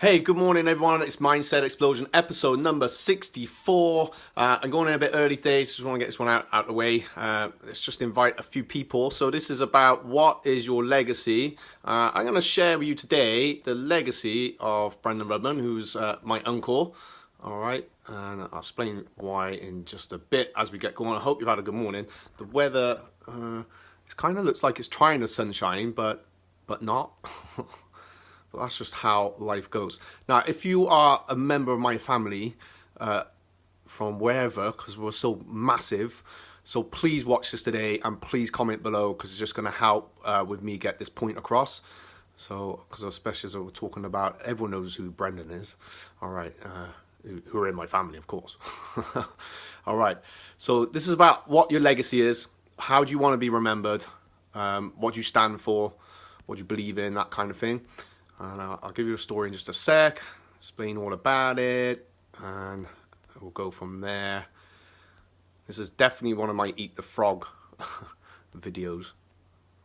Hey, good morning everyone. It's Mindset Explosion episode number 64. I'm going in a bit early today, so just want to get this one out of the way. Let's just invite a few people. So this is about what is your legacy. I'm going to share with you today the legacy of Brendan Rudman, who's my uncle. All right, and I'll explain why in just a bit as we get going. I hope you've had a good morning. The weather, it kind of looks like it's trying to sunshine, but not. But that's just how life goes. Now, if you are a member of my family from wherever, because we're so massive, so please watch this today and please comment below because it's just going to help with me get this point across. So, because especially as we're talking about, everyone knows who Brendan is. All right, who are in my family, of course. All right, so this is about what your legacy is. How do you want to be remembered? What do you stand for? What do you believe in? That kind of thing. And I'll give you a story in just a sec, explain all about it, and we'll go from there. This is definitely one of my Eat the Frog videos.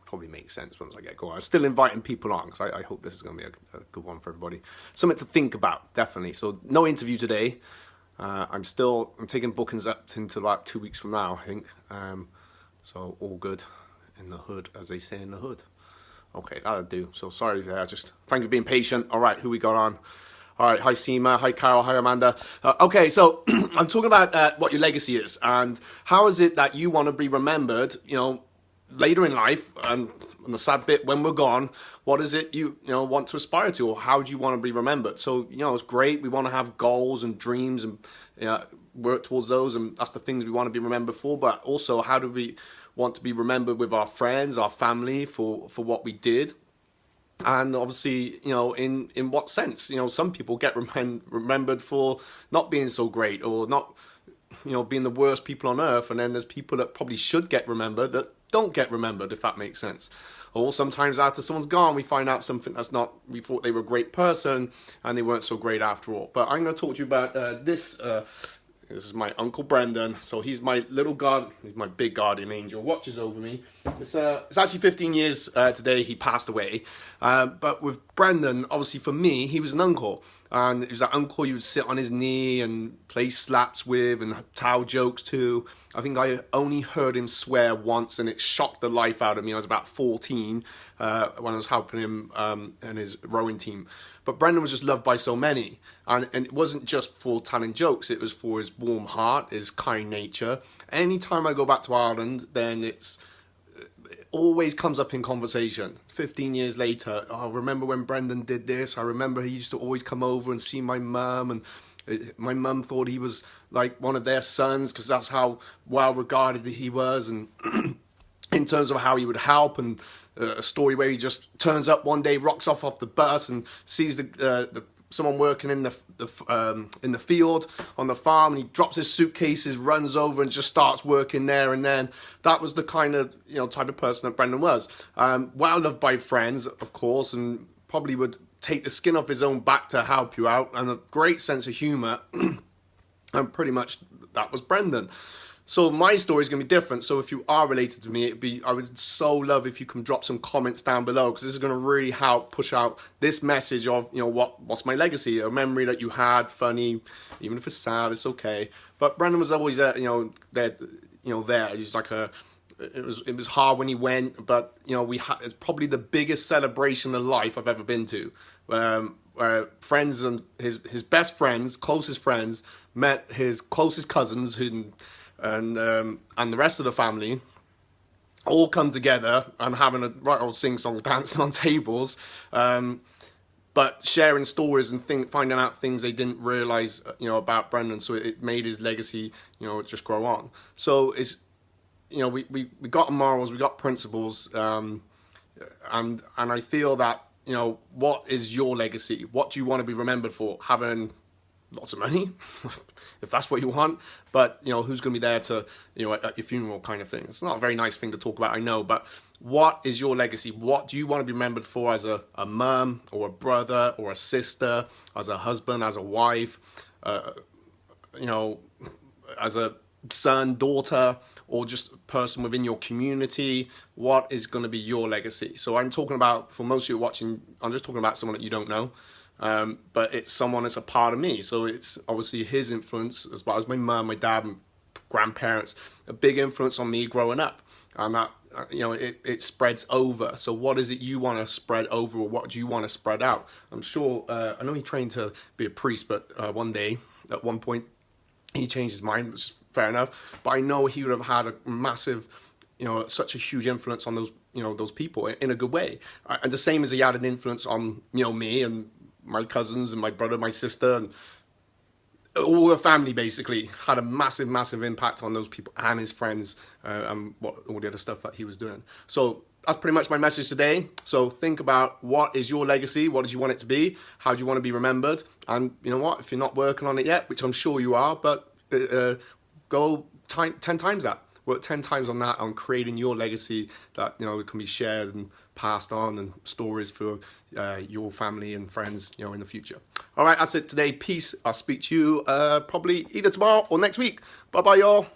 Probably makes sense once I get going. I'm still inviting people on, because I hope this is going to be a good one for everybody. Something to think about, definitely. So no interview today. I'm taking bookings up into like 2 weeks from now, I think. So all good in the hood, as they say in the hood. Okay, that'll do. So sorry there, just thank you for being patient. All right, who we got on? All right, hi Seema, hi Carol, hi Amanda. Okay, so I'm talking about what your legacy is and how is it that you want to be remembered, later in life, and on the sad bit, when we're gone, what is it you want to aspire to, or how do you want to be remembered? So, it's great. We want to have goals and dreams and work towards those, and that's the things we want to be remembered for, but also how do we want to be remembered with our friends, our family, for what we did. And obviously, in what sense? Some people get remembered for not being so great or not, being the worst people on earth. And then there's people that probably should get remembered that don't get remembered, if that makes sense. Or sometimes after someone's gone, we find out something that's not, we thought they were a great person and they weren't so great after all. But I'm going to talk to you about this is my Uncle Brendan. So he's my little god, he's my big guardian angel, watches over me. It's actually 15 years today he passed away. But with Brendan, obviously for me, he was an uncle. And it was that uncle you would sit on his knee and play slaps with and tell jokes to. I think I only heard him swear once and it shocked the life out of me. I was about 14 when I was helping him and his rowing team. But Brendan was just loved by so many. And it wasn't just for telling jokes, it was for his warm heart, his kind nature. Anytime I go back to Ireland, then it always comes up in conversation. 15 years later, I remember when Brendan did this. I remember he used to always come over and see my mum, and my mum thought he was like one of their sons because that's how well regarded he was, and in terms of how he would help, and a story where he just turns up one day, rocks off the bus, and sees someone working in the field on the farm, and he drops his suitcases, runs over, and just starts working there. And then that was the kind of type of person that Brendan was. Well loved by friends, of course, and probably would take the skin off his own back to help you out, and a great sense of humour. And pretty much that was Brendan. So my story is going to be different. So if you are related to me, I would so love if you can drop some comments down below, because this is going to really help push out this message of, what's my legacy, a memory that you had, funny, even if it's sad, it's okay. But Brendan was always there, there. He was like it was hard when he went, but it's probably the biggest celebration of life I've ever been to. Where friends and his best friends, closest friends, met his closest cousins and the rest of the family all come together and having a right old sing-song dancing on tables, but sharing stories and finding out things they didn't realize about Brendan. So it made his legacy just grow on. So it's we got morals, we got principles, and I feel that what is your legacy? What do you want to be remembered for? Having lots of money, if that's what you want, but who's going to be there to at your funeral, kind of thing. It's not a very nice thing to talk about, I know, but what is your legacy? What do you want to be remembered for, as a mum or a brother or a sister, as a husband, as a wife, as a son, daughter, or just a person within your community? What is going to be your legacy? So I'm talking about, for most of you watching, I'm just talking about someone that you don't know. but it's someone that's a part of me. So it's obviously his influence, as well as my mum, my dad, and grandparents, a big influence on me growing up. And that, it spreads over. So what is it you want to spread over, or what do you want to spread out? I'm sure, I know he trained to be a priest, but one day, at one point, he changed his mind, which is fair enough. But I know he would have had a massive, such a huge influence on those people in a good way. And the same as he had an influence on, me and my cousins and my brother, my sister, and all the family basically had a massive, massive impact on those people and his friends, and all the other stuff that he was doing. So that's pretty much my message today. So think about, what is your legacy? What did you want it to be? How do you want to be remembered? And you know what? If you're not working on it yet, which I'm sure you are, but go 10 times that. Work 10 times on that, on creating your legacy that can be shared and passed on, and stories for your family and friends in the future. All right, that's it today. Peace. I'll speak to you probably either tomorrow or next week. Bye bye, y'all.